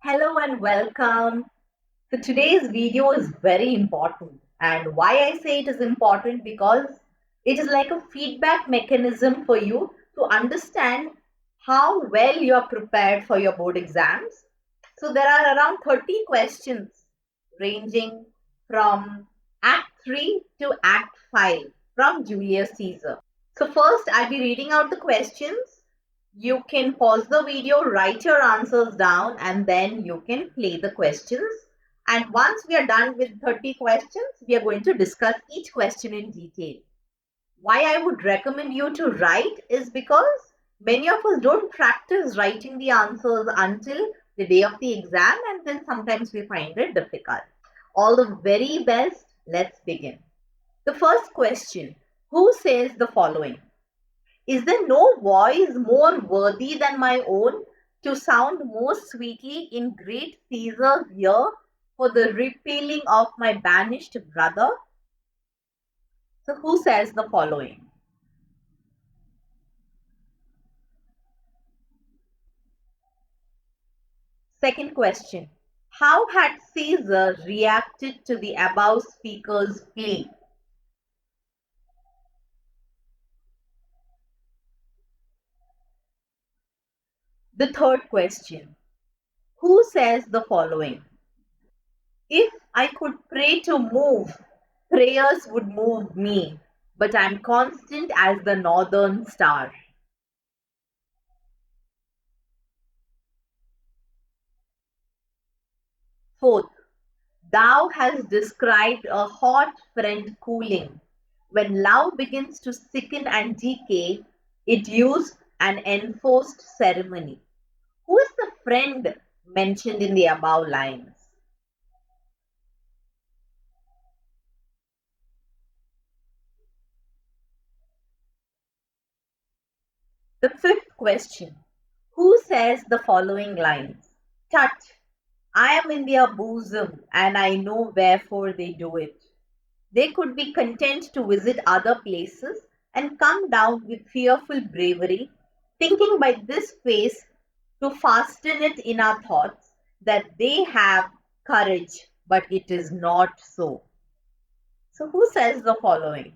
Hello and welcome. So today's video is very important. And why I say it is important because it is like a feedback mechanism for you to understand how well you are prepared for your board exams. So there are around 30 questions ranging from Act 3 to Act 5 from Julius Caesar. So first I'll be reading out the questions. You can pause the video, write your answers down, and then you can play the questions. And once we are done with 30 questions, we are going to discuss each question in detail. Why I would recommend you to write is because many of us don't practice writing the answers until the day of the exam, and then sometimes we find it difficult. All the very best. Let's begin. The first question: who says the following? Is there no voice more worthy than my own to sound more sweetly in great Caesar's ear for the repealing of my banished brother? So, who says the following? Second question: how had Caesar reacted to the above speaker's plea? The third question: who says the following? If I could pray to move, prayers would move me, but I'm constant as the northern star. Fourth, thou hast described a hot friend cooling. When love begins to sicken and decay, it used an enforced ceremony. Who is the friend mentioned in the above lines? The fifth question: who says the following lines? Tut, I am in their bosom, and I know wherefore they do it. They could be content to visit other places and come down with fearful bravery, thinking by this face to fasten it in our thoughts that they have courage, but it is not so. So, who says the following?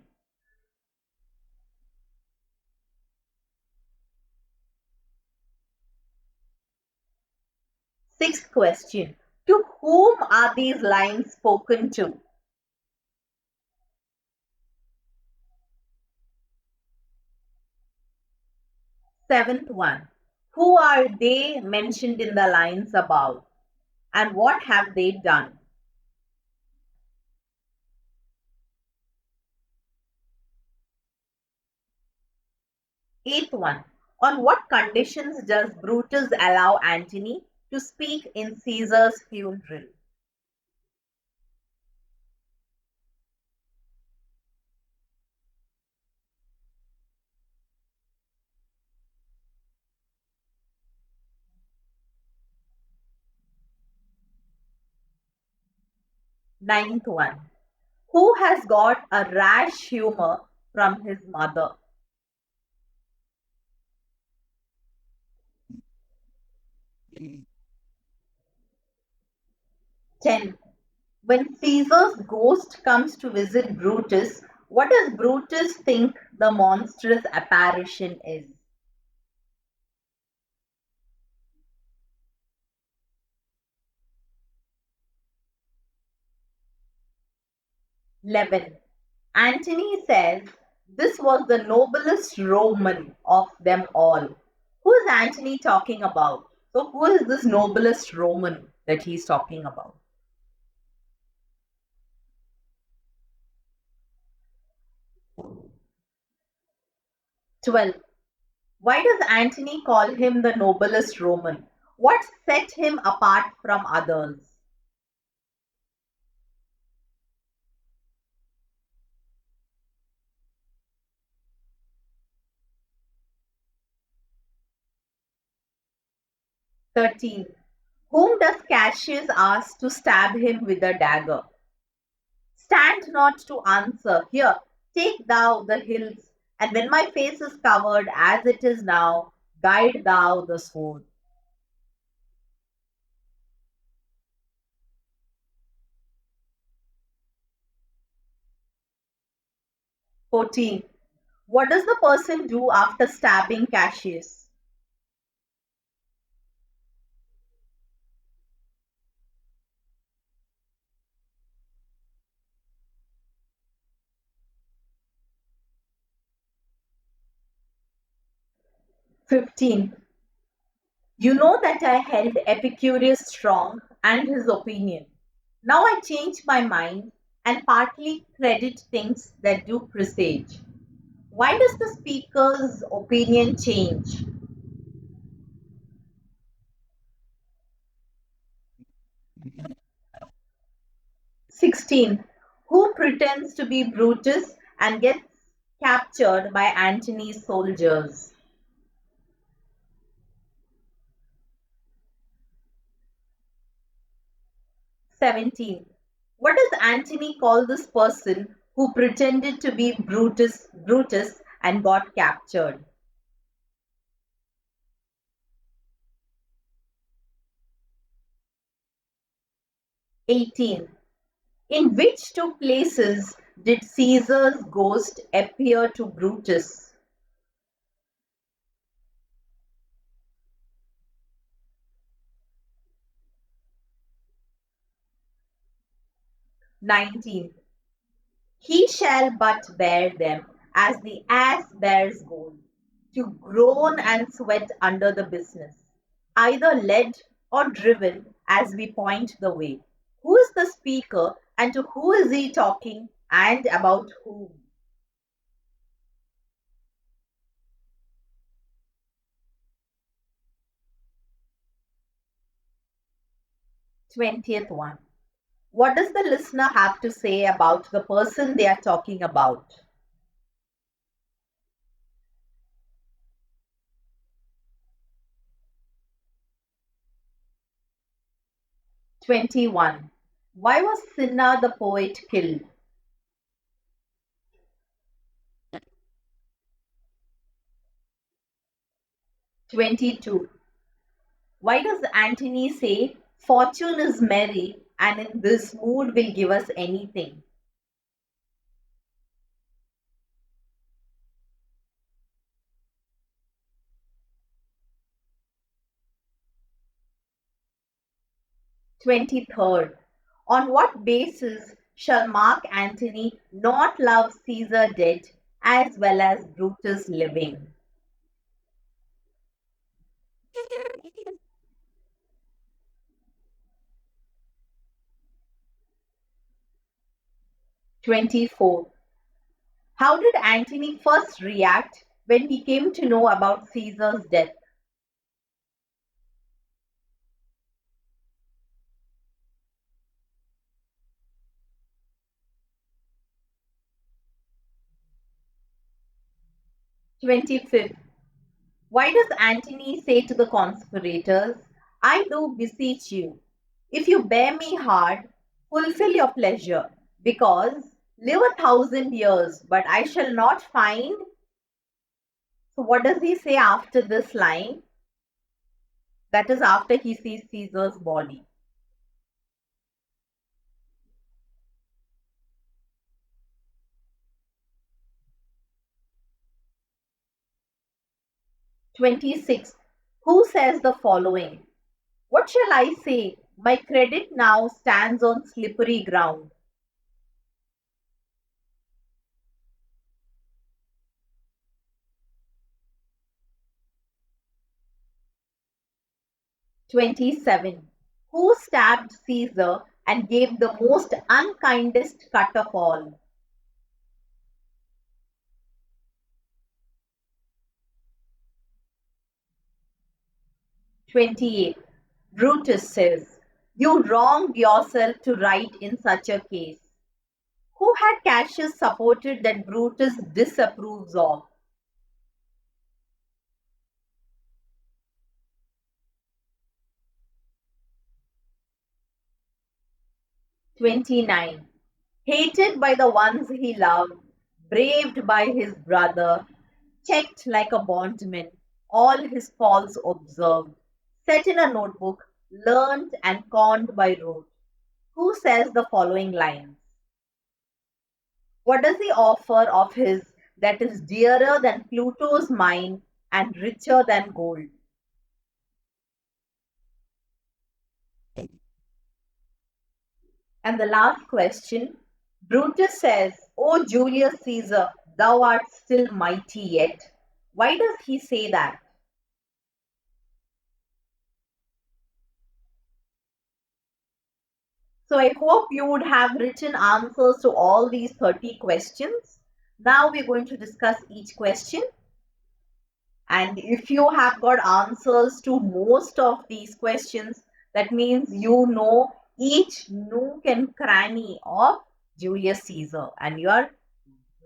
Sixth question: to whom are these lines spoken to? Seventh one: who are they mentioned in the lines above, and what have they done? Eighth one: on what conditions does Brutus allow Antony to speak in Caesar's funeral? Ninth one: who has got a rash humor from his mother? 10. When Caesar's ghost comes to visit Brutus, what does Brutus think the monstrous apparition is? 11. Antony says this was the noblest Roman of them all. Who is Antony talking about? So, who is this noblest Roman that he's talking about? 12. Why does Antony call him the noblest Roman? What set him apart from others? 13. Whom does Cassius ask to stab him with a dagger? Stand not to answer. Here, take thou the hills, and when my face is covered as it is now, guide thou the sword. 14. What does the person do after stabbing Cassius? 15. You know that I held Epicurus strong and his opinion. Now I change my mind and partly credit things that do presage. Why does the speaker's opinion change? 16. Who pretends to be Brutus and gets captured by Antony's soldiers? 17. What does Antony call this person who pretended to be Brutus and got captured? 18. In which two places did Caesar's ghost appear to Brutus? 19. He shall but bear them as the ass bears gold, to groan and sweat under the business, either led or driven as we point the way. Who is the speaker and to who is he talking and about whom? 20th one. What does the listener have to say about the person they are talking about? 21. Why was Cinna the poet killed? 22. Why does Antony say, Fortune is merry and in this mood will give us anything? 23rd. On what basis shall Mark Antony not love Caesar dead as well as Brutus living? 24. How did Antony first react when he came to know about Caesar's death? 25th. Why does Antony say to the conspirators, I do beseech you, if you bear me hard, fulfill your pleasure, because live 1,000 years, but I shall not find. So, what does he say after this line? That is after he sees Caesar's body. 26. Who says the following? What shall I say? My credit now stands on slippery ground. 27. Who stabbed Caesar and gave the most unkindest cut of all? 28. Brutus says, You wronged yourself to write in such a case. Who had Cassius supported that Brutus disapproves of? 29. Hated by the ones he loved, braved by his brother, checked like a bondman, all his faults observed, set in a notebook, learnt and conned by rote. Who says the following lines? What does he offer of his that is dearer than Pluto's mine and richer than gold? And the last question, Brutus says, O Julius Caesar, thou art still mighty yet. Why does he say that? So I hope you would have written answers to all these 30 questions. Now we're going to discuss each question. And if you have got answers to most of these questions, that means you know each nook and cranny of Julius Caesar and you are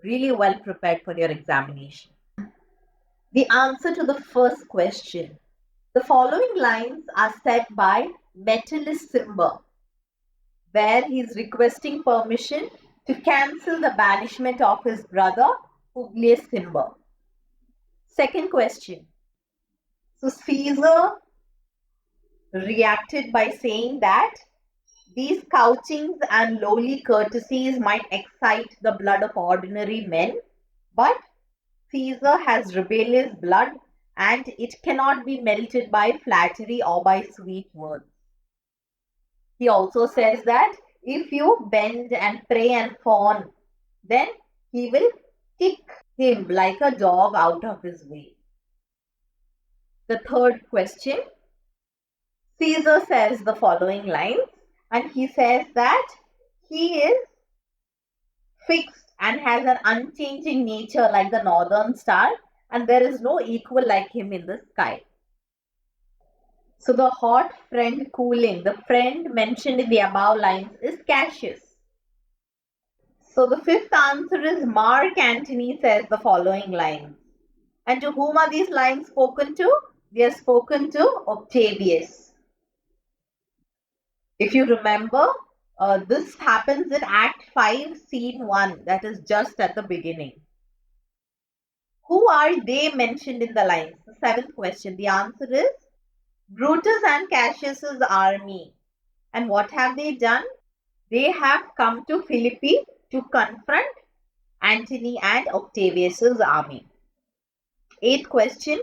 really well prepared for your examination. The answer to the first question. The following lines are said by Metellus Cimber, where he is requesting permission to cancel the banishment of his brother Publius Cimber. Second question. So Caesar reacted by saying that these couchings and lowly courtesies might excite the blood of ordinary men, but Caesar has rebellious blood and it cannot be melted by flattery or by sweet words. He also says that if you bend and pray and fawn, then he will kick him like a dog out of his way. The third question, Caesar says the following lines, and he says that he is fixed and has an unchanging nature like the northern star, and there is no equal like him in the sky. So the hot friend cooling, the friend mentioned in the above lines is Cassius. So the fifth answer is Mark Antony says the following lines. And to whom are these lines spoken to? They are spoken to Octavius. If you remember, this happens in Act 5, Scene 1, that is just at the beginning. Who are they mentioned in the lines? The seventh question. The answer is Brutus and Cassius's army. And what have they done? They have come to Philippi to confront Antony and Octavius's army. Eighth question.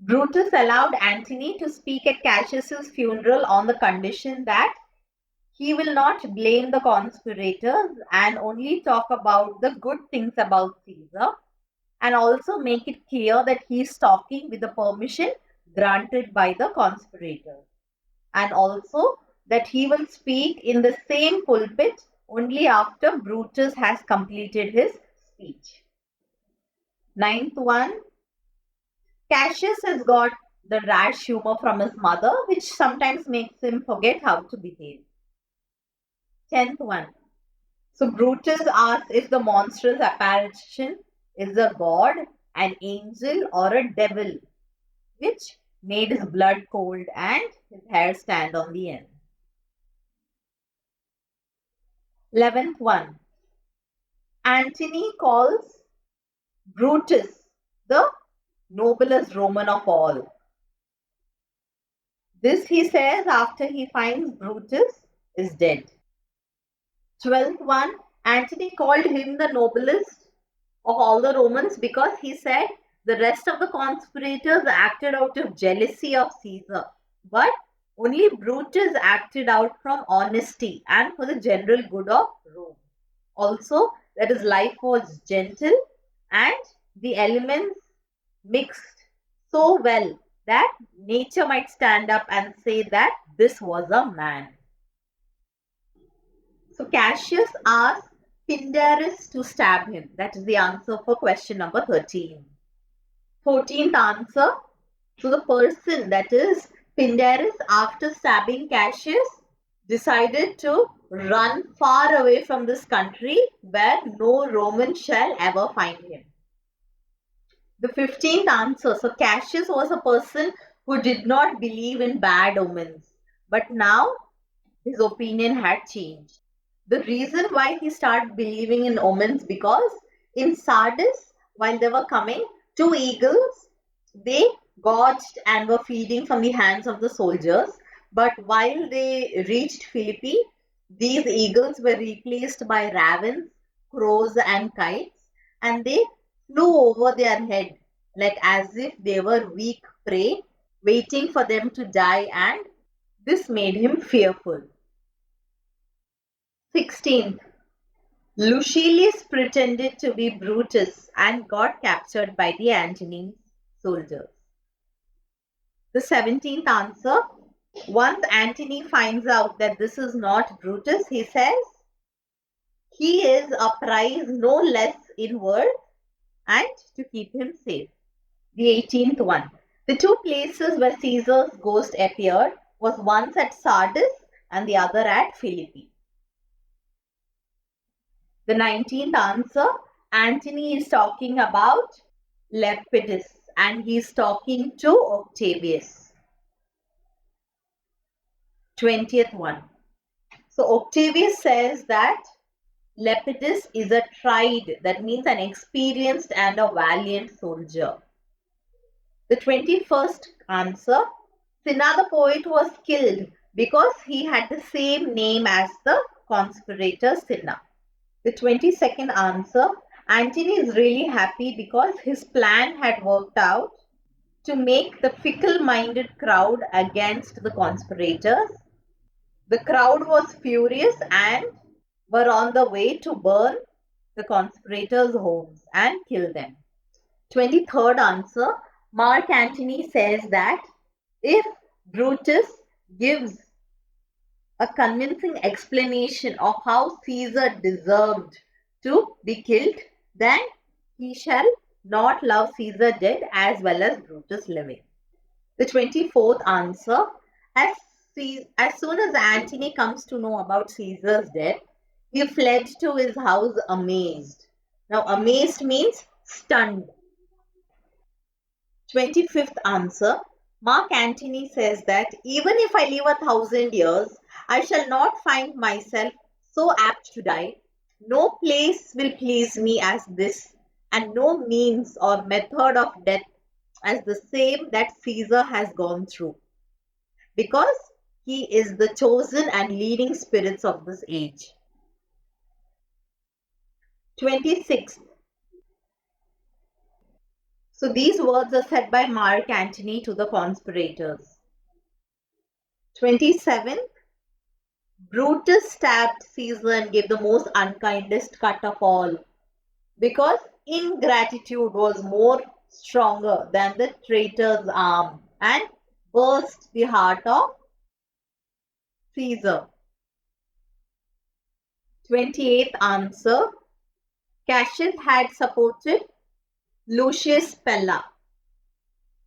Brutus allowed Antony to speak at Cassius's funeral on the condition that he will not blame the conspirators and only talk about the good things about Caesar, and also make it clear that he is talking with the permission granted by the conspirators, and also that he will speak in the same pulpit only after Brutus has completed his speech. Ninth one, Cassius has got the rash humor from his mother, which sometimes makes him forget how to behave. 10th one. So Brutus asks if the monstrous apparition is a god, an angel, or a devil, which made his blood cold and his hair stand on the end. 11th one. Antony calls Brutus the noblest Roman of all. This he says after he finds Brutus is dead. 12th one, Antony called him the noblest of all the Romans because he said the rest of the conspirators acted out of jealousy of Caesar, but only Brutus acted out from honesty and for the general good of Rome. Also, that his life was gentle and the elements mixed so well that nature might stand up and say that this was a man. So Cassius asked Pindarus to stab him. That is the answer for question number 13. 14th answer. So the person, that is Pindarus, after stabbing Cassius, decided to run far away from this country where no Roman shall ever find him. The 15th answer. So Cassius was a person who did not believe in bad omens, but now his opinion had changed. The reason why he started believing in omens, because in Sardis, while they were coming, two eagles, they gorged and were feeding from the hands of the soldiers. But while they reached Philippi, These eagles were replaced by ravens, crows, and kites, and they flew over their head like as if they were weak prey waiting for them to die, and this made him fearful. 16th, Lucilius pretended to be Brutus and got captured by the Antonine soldiers. The 17th answer, once Antony finds out that this is not Brutus, he says he is a prize no less in word and to keep him safe. The 18th one, the two places where Caesar's ghost appeared was once at Sardis and the other at Philippi. The 19th answer, Antony is talking about Lepidus and he is talking to Octavius. 20th one. So Octavius says that Lepidus is a tried, that means an experienced and a valiant soldier. The 21st answer, Cinna the poet was killed because he had the same name as the conspirator Cinna. The 22nd answer, Antony is really happy because his plan had worked out to make the fickle-minded crowd against the conspirators. The crowd was furious and were on the way to burn the conspirators' homes and kill them. 23rd answer, Mark Antony says that if Brutus gives a convincing explanation of how Caesar deserved to be killed, then he shall not love Caesar dead as well as Brutus living. The 24th answer, as soon as Antony comes to know about Caesar's death, he fled to his house amazed. Now, amazed means stunned. 25th answer, Mark Antony says that even if I live 1,000 years, I shall not find myself so apt to die. No place will please me as this, and no means or method of death as the same that Caesar has gone through, because he is the chosen and leading spirits of this age. 26th. So these words are said by Mark Antony to the conspirators. 27th. Brutus stabbed Caesar and gave the most unkindest cut of all, because ingratitude was more stronger than the traitor's arm and burst the heart of Caesar. 28th answer, Cassius had supported Lucius Pella,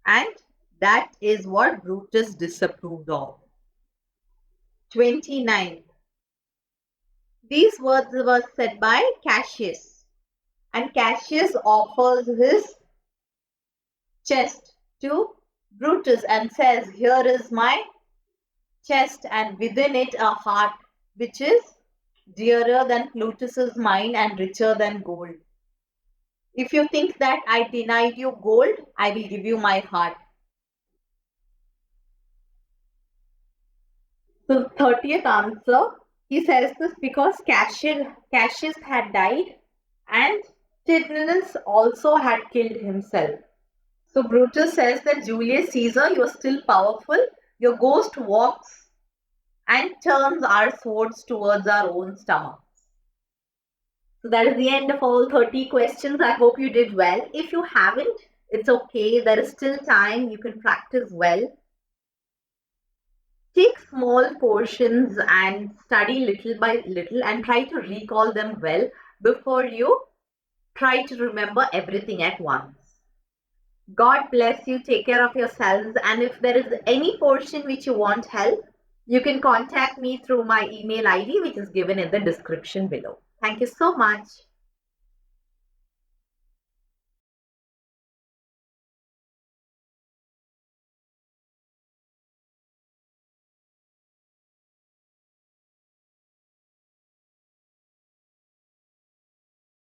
and that is what Brutus disapproved of. 29th. These words were said by Cassius, and Cassius offers his chest to Brutus and says, here is my chest, and within it a heart which is dearer than Plutus's mind and richer than gold. If you think that I denied you gold, I will give you my heart. So 30th answer, he says this because Cassius had died and Tibninus also had killed himself. So Brutus says that Julius Caesar, you are still powerful. Your ghost walks and turns our swords towards our own stomachs. So that is the end of all 30 questions. I hope you did well. If you haven't, it's okay. There is still time. You can practice well. Take small portions and study little by little and try to recall them well before you try to remember everything at once. God bless you. Take care of yourselves. And if there is any portion which you want help, you can contact me through my email ID, which is given in the description below. Thank you so much.